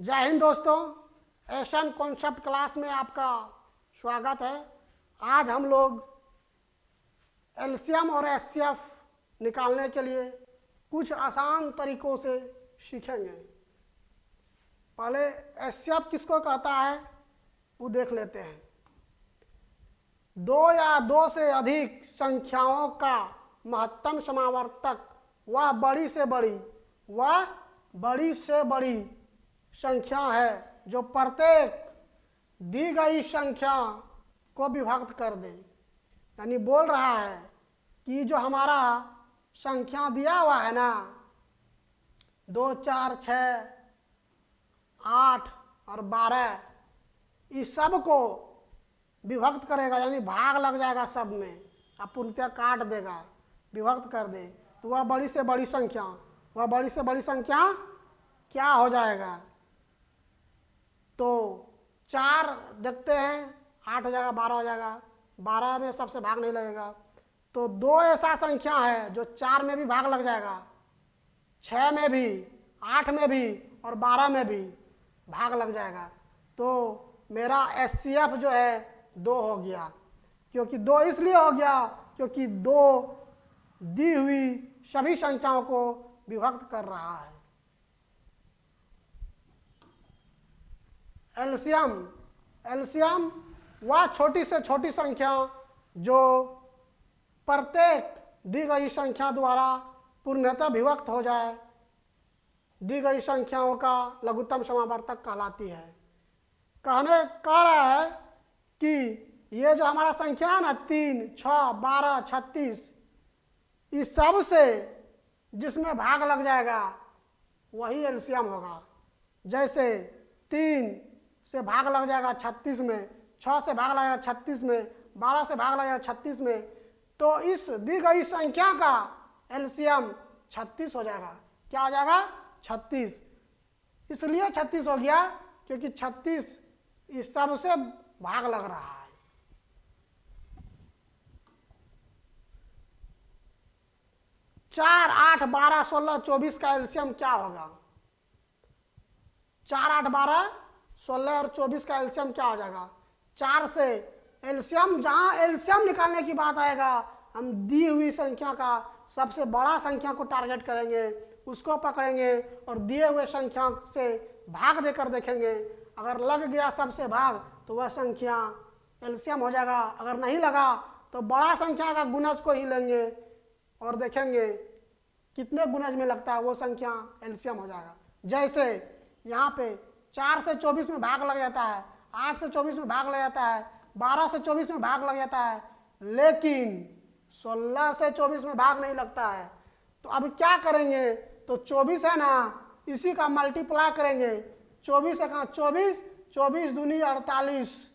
जय हिंद दोस्तों, Asian concept class में आपका स्वागत है। आज हम लोग एलसीएम और एचसीएफ निकालने के लिए कुछ आसान तरीकों से सीखेंगे। पहले एचसीएफ किसको कहता है वो देख लेते हैं। दो या दो से अधिक संख्याओं का महत्तम समावर्तक वह बड़ी से बड़ी संख्या है जो प्रत्येक दी गई संख्या को विभक्त कर दे। यानी बोल रहा है कि जो हमारा संख्या दिया हुआ है ना, 2, 4, 6, 8 और 12, इस सब को विभक्त करेगा, यानी भाग लग जाएगा सब में, आप पूर्णतः काट देगा, विभक्त कर दे तो वह बड़ी से बड़ी संख्या क्या हो जाएगा। तो 4 देखते हैं, 8 हो जाएगा, 12 हो जाएगा, 12 में सबसे भाग नहीं लगेगा। तो 2 ऐसा संख्या है जो 4 में भी भाग लग जाएगा, 6 में भी, 8 में भी और 12 में भी भाग लग जाएगा। तो मेरा एचसीएफ जो है 2 हो गया। क्योंकि 2 इसलिए हो गया क्योंकि 2 दी हुई सभी संख्याओं को विभक्त कर रहा है। एलसीएम वह छोटी से छोटी संख्या जो प्रत्येक दी गई संख्या द्वारा पूर्णतः विभक्त हो जाए, दी गई संख्याओं का लघुत्तम समावर्तक कहलाती है। कह रहा है कि ये जो हमारा संख्या है ना, 3, 6, 12, 36, इस सब से जिसमें भाग लग जाएगा वही एलसीएम होगा। जैसे 3 से भाग लग जाएगा 36 में, 6 से भाग लगेगा 36 में, 12 से भाग लगेगा 36 में, तो इस दी गई संख्या का एलसीएम 36 हो जाएगा। क्या हो जाएगा? 36। इसलिए 36 हो गया क्योंकि 36 इस सब से भाग लग रहा है। चार, 8, 12, 16, 24 का एलसीएम क्या होगा? 4, 8, 12, 16 और 24 का एलसीएम क्या हो जाएगा? 4 से एलसीएम, जहां एलसीएम निकालने की बात आएगा, हम दी हुई संख्या का सबसे बड़ा संख्या को टारगेट करेंगे, उसको पकड़ेंगे और दिए हुए संख्या से भाग देकर देखेंगे। अगर लग गया सबसे भाग तो वह संख्या एलसीएम हो जाएगा। अगर नहीं लगा तो बड़ा संख्या का गुणज को ही लेंगे और देखेंगे कितने गुणज में लगता है, वो संख्या एलसीएम हो जाएगा। जैसे यहाँ पे 4 से 24 में भाग लग जाता है, 8 से 24 में भाग लग जाता है, 12 से 24 में भाग लग जाता है, लेकिन 16 से 24 में भाग नहीं लगता है। तो अब क्या करेंगे? तो 24 है ना, इसी का मल्टीप्लाई करेंगे। 24 है कहाँ? 24, 24 दूनी 48।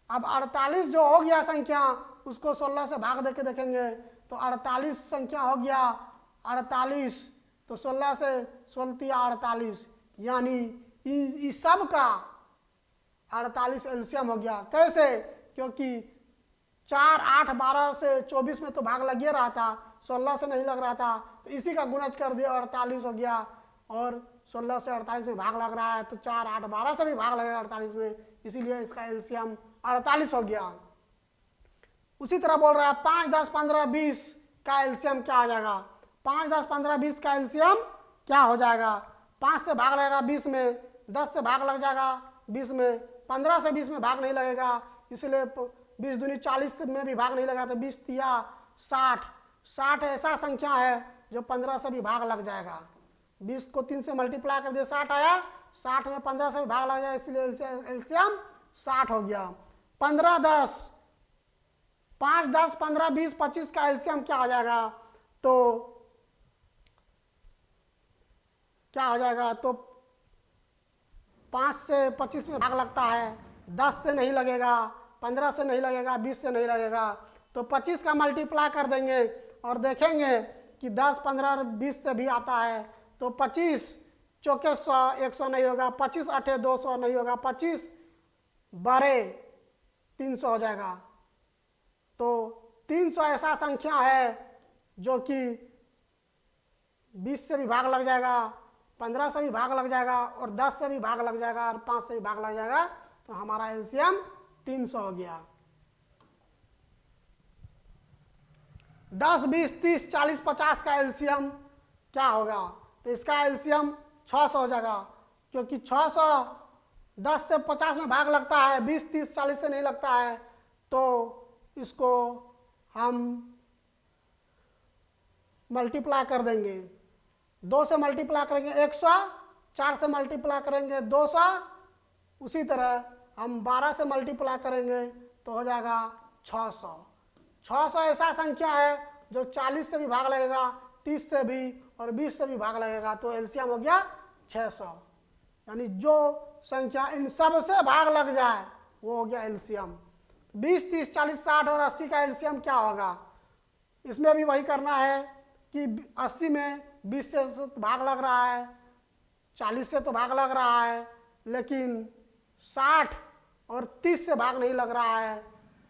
अब 48 जो हो गया संख्या, उसको 16 से भाग देके देखेंगे तो 48 संख्या हो गया। 48 तो 16 से 16 48, यानी इस सब का 48 एलसीएम हो गया। कैसे? क्योंकि 4, 8, 12 से 24 में तो भाग लग ही रहा था, 16 से नहीं लग रहा था, तो इसी का गुणज कर दिया, 48 हो गया। और 16 से 48 में भाग लग रहा है तो 4, 8, 12 से भी भाग लगेगा 48 में, इसीलिए इसका एलसीएम 48 हो गया। उसी तरह बोल रहा है 5, 10, 15, 20 का एलसीएम क्या हो जाएगा? 5, 10, 15, 20 का एलसीएम क्या हो जाएगा? 5 से भाग लगेगा 20 में, 10 से भाग लग जाएगा 20 में, 15 से 20 में भाग नहीं लगेगा, इसलिए 20 दूनी 40 में भी भाग नहीं लगा, तो 20 तिया 60। 60 ऐसा संख्या है जो 15 से भी भाग लग जाएगा। 20 को 3 से मल्टीप्लाई कर दिया, 60 आया, 60 में 15 से भी भाग लग जाएगा, इसलिए एलसीएम 60 हो गया। 15, 10, 5, 10, 15, 20, 25 का एलसीएम क्या हो जाएगा? तो क्या हो जाएगा? तो 5 से 25 में भाग लगता है, 10 से नहीं लगेगा, 15 से नहीं लगेगा, 20 से नहीं लगेगा, तो 25 का मल्टीप्लाई कर देंगे और देखेंगे कि 10, 15 और 20 से भी आता है। तो 25 चौके 100, 100 नहीं होगा, 25 8 200 नहीं होगा, 25 12 300 हो जाएगा। तो 300 ऐसा संख्या है जो कि 20 से भी भाग लग जाएगा, 15 से भी भाग लग जाएगा और 10 से भी भाग लग जाएगा और 5 से भी भाग लग जाएगा, तो हमारा एलसीएम 300 हो गया। 10, 20, 30, 40, 50 का एलसीएम क्या होगा? तो इसका एलसीएम 600 हो जाएगा, क्योंकि 600 10 से 50 में भाग लगता है, 20, 30, 40 से नहीं लगता है। तो इसको हम मल्टीप्लाई कर देंगे, 2 से मल्टीप्लाई करेंगे 100, 4 से मल्टीप्लाई करेंगे 200, उसी तरह हम 12 से मल्टीप्लाई करेंगे तो हो जाएगा 600। 600 ऐसा संख्या है जो 40 से भी भाग लगेगा, 30 से भी और 20 से भी भाग लगेगा, तो एलसीएम हो गया 600। यानी जो संख्या इन सब से भाग लग जाए वो हो गया एलसीएम। 20, 30, 40, 60 और 80 का एलसीएम क्या होगा? इसमें भी वही करना है कि 80 में 20 से तो भाग लग रहा है, 40 से तो भाग लग रहा है, लेकिन 60 और 30 से भाग नहीं लग रहा है।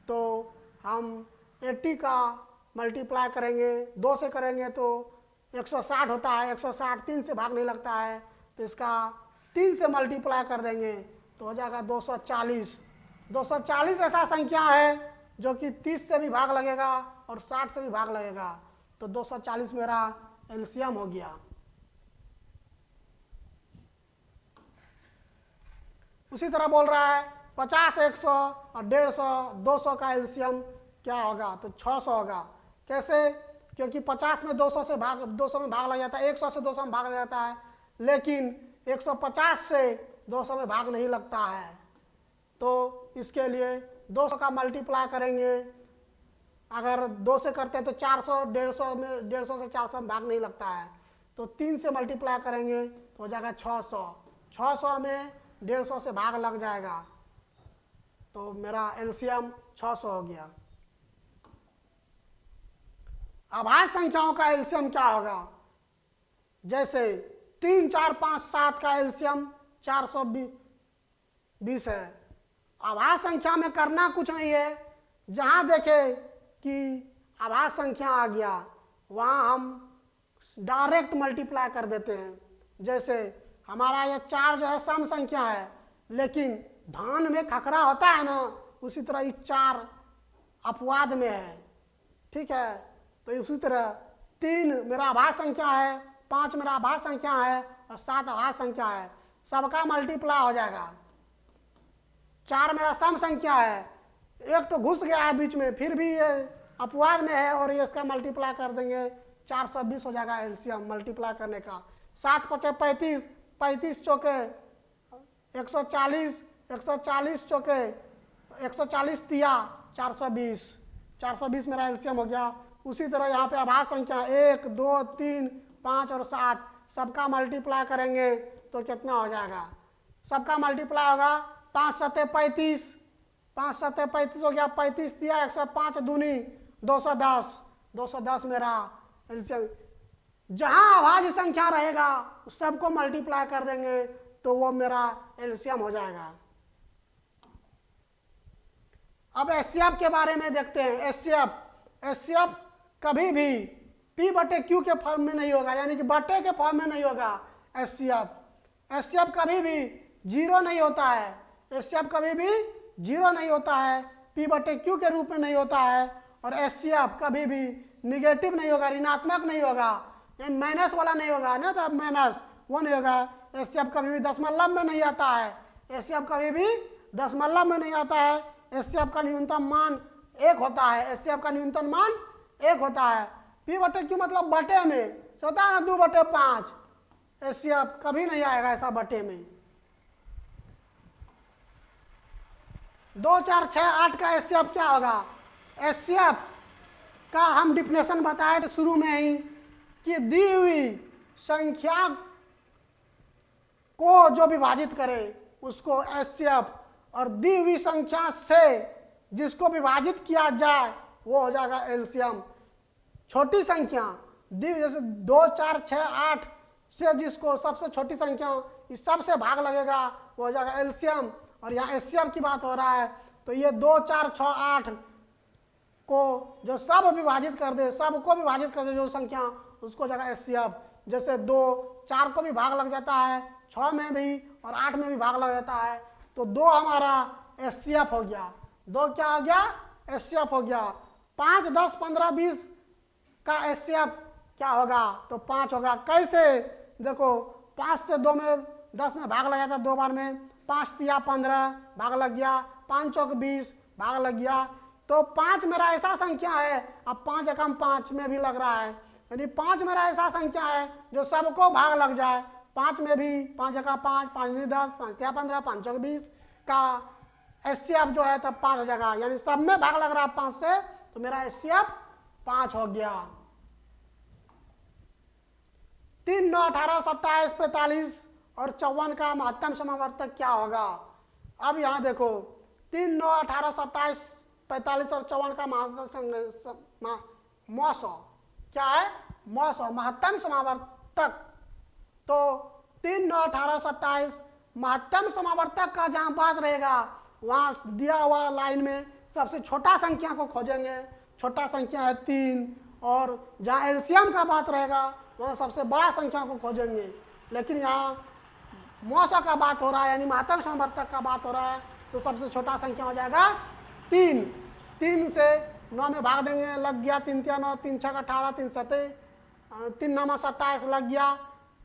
तो हम 80 का मल्टीप्लाई करेंगे, 2 से करेंगे तो 160 होता है, 160 3 से भाग नहीं लगता है, तो इसका 3 से मल्टीप्लाई कर देंगे तो हो जाएगा 240। 240 ऐसा संख्या है जो कि 30 से भी भाग लगेगा और 60 से भी भाग लगेगा, तो 240 मेरा एलसीएम हो गया। उसी तरह बोल रहा है 50, 100 और 150, 200 का एलसीएम क्या होगा? तो 600 होगा। कैसे? क्योंकि 50 में 200 से भाग 200 में भाग लग जाता है, 100 से 200 में भाग लग जाता है, लेकिन 150 से 200 में भाग नहीं लगता है। तो इसके लिए 200 का मल्टीप्लाई करेंगे, अगर 2 से करते हैं तो 400, 150 में 150 से 400 में भाग नहीं लगता है, तो 3 से मल्टीप्लाई करेंगे तो हो जाएगा 600। 600 में 150 से भाग लग जाएगा, तो मेरा एलसीएम 600 हो गया। अभाज्य संख्याओं का एलसीएम क्या होगा? जैसे 3, 4, 5, 7 का एलसीएम 420 है। अभाज्य संख्या में करना कुछ नहीं है, जहां देखे कि अभाज्य संख्या आ गया वहां हम डायरेक्ट मल्टीप्लाई कर देते हैं। जैसे हमारा ये 4 जो है सम संख्या है, लेकिन भान में खखरा होता है ना, उसी तरह ये 4 अपवाद में है, ठीक है। तो इसी तरह 3 मेरा अभाज्य संख्या है, 5 मेरा अभाज्य संख्या है और 7 अभाज्य संख्या है, सबका मल्टीप्लाई हो जाएगा। 4 मेरा सम संख्या है, एक तो घुस गया है बीच में, फिर भी ये अपवाद में है और ये इसका मल्टीप्लाई कर देंगे 420 हो जाएगा एलसीएम मल्टीप्लाई करने का। 7 × 5 = 35, 35 चौके 140, 140 चौके 140 तिया 420, 420 मेरा एलसीएम हो गया। उसी तरह यहाँ पे अभाज्य संख्या 1, 2, 3, 5 और 7 सबका मल्टीप्लाई करेंगे तो कितना हो जाएगा? सबका मल्टीप्लाई होगा 5 × 7 = 35, 5 × 7 = 35 हो गया, 35 तिया 105 दूनी 210, 210 मेरा एलसीएम। जहां अभाज्य संख्या रहेगा सबको मल्टीप्लाई कर देंगे तो वो मेरा एलसीएम हो जाएगा। अब एचसीएफ के बारे में देखते हैं। एचसीएफ कभी भी P/Q के फॉर्म में नहीं होगा, यानी कि बटे के फॉर्म में नहीं होगा। एचसीएफ कभी भी 0 नहीं होता है, एचसीएफ कभी भी 0 नहीं होता है, P/Q के रूप में नहीं होता है। और एचसीएफ कभी भी निगेटिव नहीं होगा, ऋणात्मक नहीं होगा, माइनस वाला नहीं होगा ना, तो माइनस वो नहीं होगा। एचसीएफ कभी भी दशमलव में नहीं आता है, एचसीएफ कभी भी दशमलव में नहीं आता है। एचसीएफ का न्यूनतम मान 1 होता है, एचसीएफ का न्यूनतम मान 1 होता है। P/Q मतलब बटे में होता है ना, 2/5। एचसीएफ कभी नहीं आएगा ऐसा बटे में। 2, 4, 6, 8 का एचसीएफ क्या होगा? एचसीएफ का हम डिफिनेशन बताए थे शुरू में ही कि दी हुई संख्या को जो विभाजित करे उसको एचसीएफ, और दी हुई संख्या से जिसको विभाजित किया जाए वो हो जाएगा एलसीएम। छोटी संख्या दी जैसे 2, 4, 6, 8 से जिसको सबसे छोटी संख्या इस सबसे भाग लगेगा वो हो जाएगा एलसीएम। और यहाँ एचसीएफ की बात हो रहा है तो ये 2, 4, 6, 8 को जो सब विभाजित कर दे, सबको विभाजित कर दे जो संख्या, उसको हो जाएगा एचसीएफ। जैसे 2, 4 को भी भाग लग जाता है, 6 में भी और 8 में भी भाग लग जाता है। तो 2 हमारा एचसीएफ हो गया। 2 क्या हो गया? एचसीएफ हो गया। 5, 10, 15, 20 का एचसीएफ क्या होगा? तो 5 होगा। कैसे? देखो 5 से 2 में 10 में भाग लग जाता 2 बार में, 5 तिया 15 भाग लग गया, 5 चौक 20 भाग लग गया। तो 5 मेरा ऐसा संख्या है, अब 5 एकम 5 में भी लग रहा है, यानी 5 मेरा ऐसा संख्या है जो सबको भाग लग जाए। 5 में भी 5 एका 5, 5 दूनी 10, 5 तिया 15, 5 चौक 20 का एचसीएफ जो है तब 5 हो जाएगा, यानी सब में भाग लग रहा है 5 से, तो मेरा एचसीएफ 5 हो गया। 3, 9, 18, 27, 45 और 54 का महत्तम समावर्तक क्या होगा? अब यहां देखो 3, 9, 18, 27, 45 और 54 का मौसौ क्या है? मौसौ महत्तम समावर्तक। तो 3, 9, 18, 27 महत्तम समावर्तक का जहां बात रहेगा वहां दिया हुआ लाइन में सबसे छोटा संख्या को खोजेंगे। छोटा संख्या है 3, और जहां एलसीएम का बात रहेगा वहां सबसे बड़ा संख्या को खोजेंगे। लेकिन यहाँ मौसौ का बात हो रहा है, यानी महत्तम समावर्तक का बात हो रहा है, तो सबसे छोटा संख्या हो जाएगा 3। 3 से 9 में भाग देंगे, लग गया 3 तिया 9, 3 छक 18, 3 सते 3 9 27 लग गया।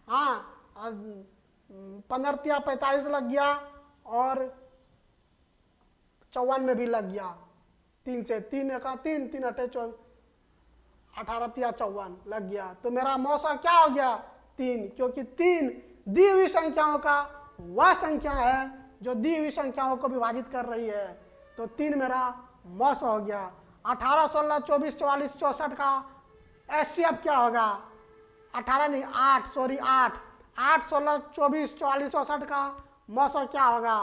हाँ, 15 तिया 45 लग गया, और 54 में भी लग गया। 3 से 3 एका 3, 3 अठे 18 तिया 54 लग गया। तो मेरा मौसौ क्या हो गया? 3, क्योंकि 3 दी हुई संख्याओं का वह संख्या है जो दी हुई संख्याओं को विभाजित कर रही है। तो 3 मेरा मौसौ हो गया। 18, 16, 24, 44, 64 का एचसीएफ क्या होगा? 18 नहीं 8, सॉरी 8, 16, 24, 44, 64 का मौसौ क्या होगा?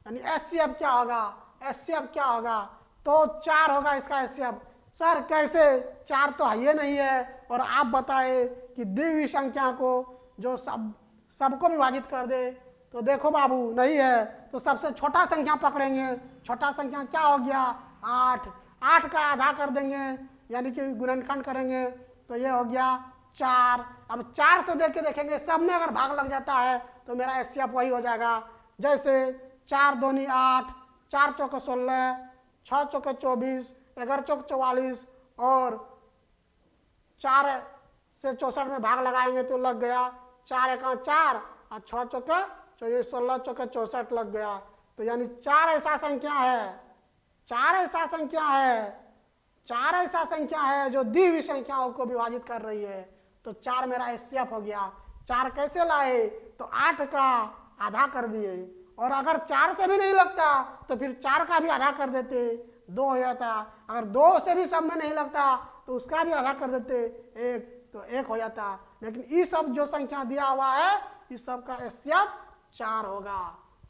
यानी एचसीएफ क्या होगा? एचसीएफ क्या होगा? तो 4 होगा इसका एचसीएफ। सर कैसे? 4 तो है नहीं है, और आप बताए कि दी हुई संख्या को जो सबको विभाजित कर दे। तो देखो बाबू नहीं है, तो सबसे छोटा संख्या पकड़ेंगे। छोटा संख्या क्या हो गया? 8। 8 का आधा कर देंगे, यानी कि गुणनखंड करेंगे, तो ये हो गया 4। अब 4 से देख के देखेंगे, सब में अगर भाग लग जाता है तो मेरा एचसीएफ वही हो जाएगा। जैसे 4 दूनी 8, 4 चौक 16, 6 चौक 24, 11 चौक 44, और 4 से 64 में भाग लगाएंगे तो लग गया 4 एका 4 और 6 चौके 16 चौके 64 लग गया। तो यानी 4 ऐसा संख्या है, 4 ऐसा संख्या है, 4 ऐसा संख्या है जो दी हुई संख्याओं को विभाजित कर रही है। तो 4 मेरा एचसीएफ हो गया। 4 कैसे लाए? तो 8 का आधा कर दिए, और अगर 4 से भी नहीं लगता तो फिर 4 का भी आधा कर देते, 2 हो जाता। अगर 2 से भी सब में नहीं लगता तो उसका भी आधा कर देते, 1, तो 1 हो जाता। लेकिन ये सब जो संख्या दिया हुआ है इस सब का एचसीएफ 4 होगा।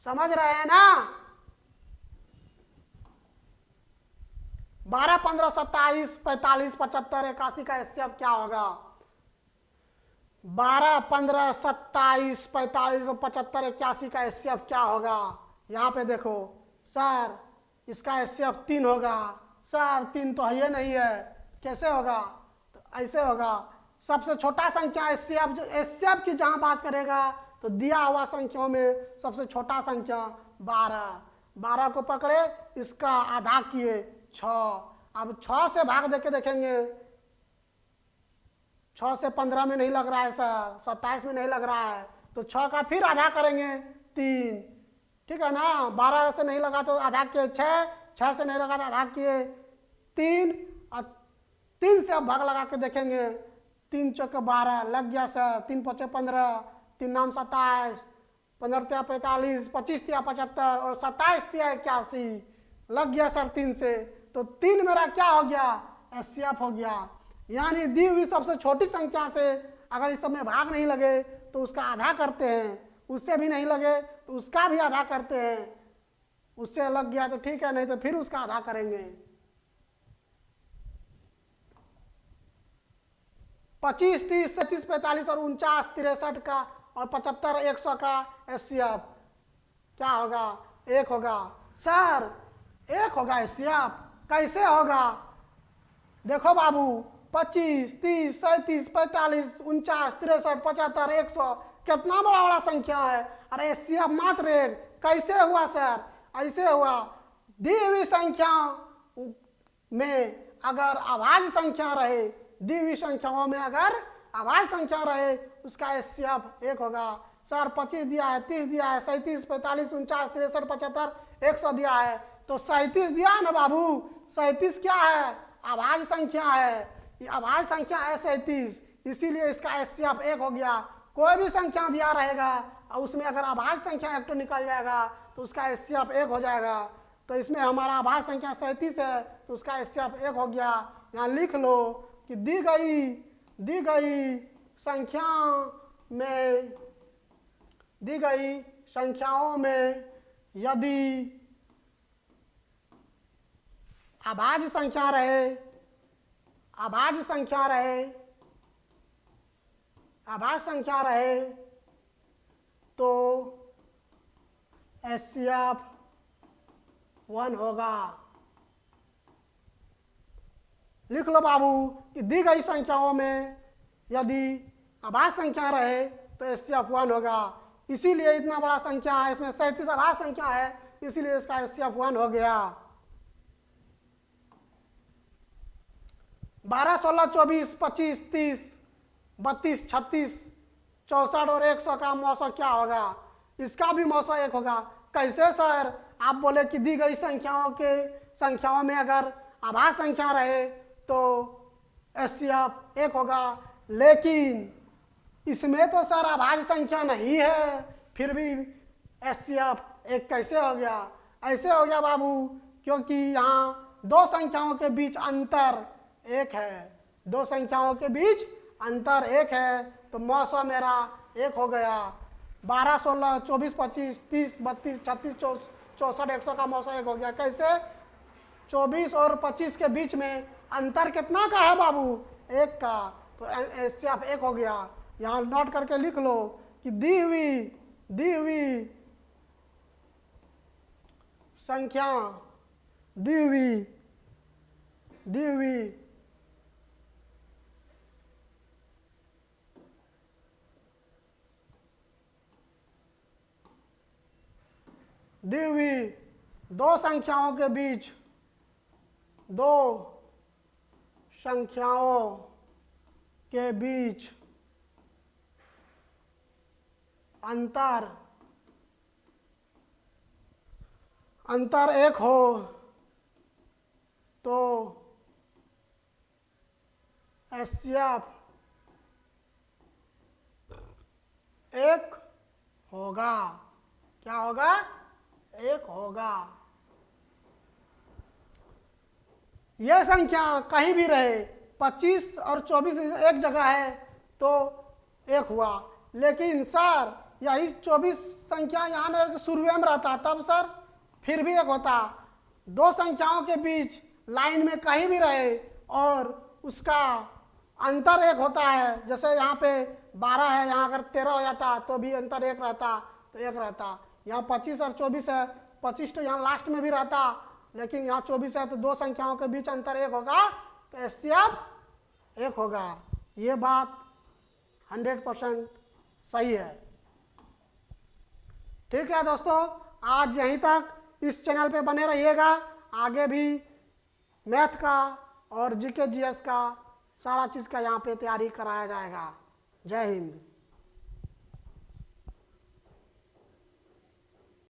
समझ रहे हैं ना? 12, 15, 27, 45, 75, 81 का एचसीएफ क्या होगा? 12, 15, 27, 45 और 75, 81 का एचसीएफ क्या होगा? यहाँ पे देखो सर, इसका एचसीएफ 3 होगा। सर 3 तो है नहीं है, कैसे होगा? तो ऐसे होगा। सबसे छोटा संख्या एचसीएफ, जो एचसीएफ की जहाँ बात करेगा तो दिया हुआ संख्याओं में सबसे छोटा संख्या 12। 12 को पकड़े, इसका आधा किए 6। अब 6 से भाग देके देखेंगे, 6 से 15 में नहीं लग रहा है सर, 27 में नहीं लग रहा है, तो 6 का फिर आधा करेंगे 3, ठीक है ना? 12 से नहीं लगा तो आधा किए 6, 6 से नहीं लगा तो आधा किए 3, और 3 से अब भाग लगा के देखेंगे, 3 चौके 12 लग गया सर, 3 पचे 15, 3 नाम 27, 15 तिया 45, 25 तिया 75 और 27 तिया 81 लग गया सर 3 से। तो 3 मेरा क्या हो गया? एचसीएफ हो गया। यानी दी हुई सबसे छोटी संख्या से अगर इस सब में भाग नहीं लगे तो उसका आधा करते हैं, उससे भी नहीं लगे तो उसका भी आधा करते हैं। उससे लग गया तो ठीक है, नहीं तो फिर उसका आधा करेंगे। 25, 30, 37, 45 और 49, 63 का और 75, 100 का एचसीएफ क्या होगा? 1 होगा। सर 1 होगा एचसीएफ, कैसे होगा? देखो बाबू 25, 30, 37, 45, 49, 63, 75, 100 कितना बड़ा बड़ा संख्या है। अरे एचसीएफ मात्र एक, कैसे हुआ सर? ऐसे हुआ, दी हुई संख्या में अगर अभाज्य संख्या रहे, दी हुई संख्याओं में अगर अभाज्य संख्या रहे उसका एचसीएफ एक होगा। सर 25 दिया है, 30 दिया है, 37, 45, 49, 63, 75, 100 दिया है, तो 37 दिया है ना बाबू। 37 क्या है? अभाज्य संख्या है, ये अभाज्य संख्या है 37, इसीलिए इसका एचसीएफ एक हो गया। कोई भी संख्या दिया रहेगा और उसमें अगर अभाज्य संख्या एक तो निकल जाएगा तो उसका एचसीएफ एक हो जाएगा। तो इसमें हमारा अभाज्य संख्या 37 है तो उसका एचसीएफ एक हो गया। यहाँ लिख लो कि दी गई संख्याओं में यदि अभाज्य संख्या रहे तो एचसीएफ 1 होगा। लिख लो बाबू कि दी गई संख्याओं में यदि अभाज्य संख्या रहे तो एचसीएफ 1 होगा। इसीलिए इतना बड़ा संख्या है, इसमें 37 अभाज्य संख्या है, इसीलिए इसका एचसीएफ 1 हो गया। 12, 16, 24, 25, 30, 32, 36, 64 और 100 का मौसम क्या होगा? इसका भी मौसम एक होगा। कैसे सर? आप बोले कि दी गई संख्याओं में अगर अभाज्य संख्या रहे तो एचसीएफ एक होगा, लेकिन इसमें तो सर अभाज्य संख्या नहीं है, फिर भी एचसीएफ एक कैसे हो गया? ऐसे हो गया बाबू क्योंकि यहाँ दो संख्याओं के बीच अंतर एक है, दो संख्याओं के बीच अंतर एक है, तो मौसम मेरा एक हो गया। 12, 16, 24, 25, 30, 32, 36, 64, 100 का मौसम एक हो गया। कैसे? 24 और 25 के बीच में अंतर कितना का है बाबू? एक का, तो एचसीएफ एक हो गया। यहाँ नोट करके लिख लो कि दी हुई संख्या दो संख्याओं के बीच अंतर एक हो तो एचसीएफ एक होगा। क्या होगा? एक होगा। यह संख्या कहीं भी रहे, 25 और 24 एक जगह है तो एक हुआ, लेकिन सर यही 24 संख्या यहाँ शुरू में रहता तब सर फिर भी एक होता। दो संख्याओं के बीच लाइन में कहीं भी रहे और उसका अंतर एक होता है, जैसे यहाँ पे 12 है, यहाँ अगर 13 हो जाता तो भी अंतर एक रहता, तो एक रहता। यहाँ 25 और 24 है, 25 तो यहाँ लास्ट में भी रहता, लेकिन यहाँ 24 है तो दो संख्याओं के बीच अंतर एक होगा तो एचसीएफ एक होगा। ये बात 100% सही है। ठीक है दोस्तों, आज यहीं तक। इस चैनल पे बने रहिएगा, आगे भी मैथ का और जीके जीएस का सारा चीज़ का यहाँ पे तैयारी कराया जाएगा। जय हिंद।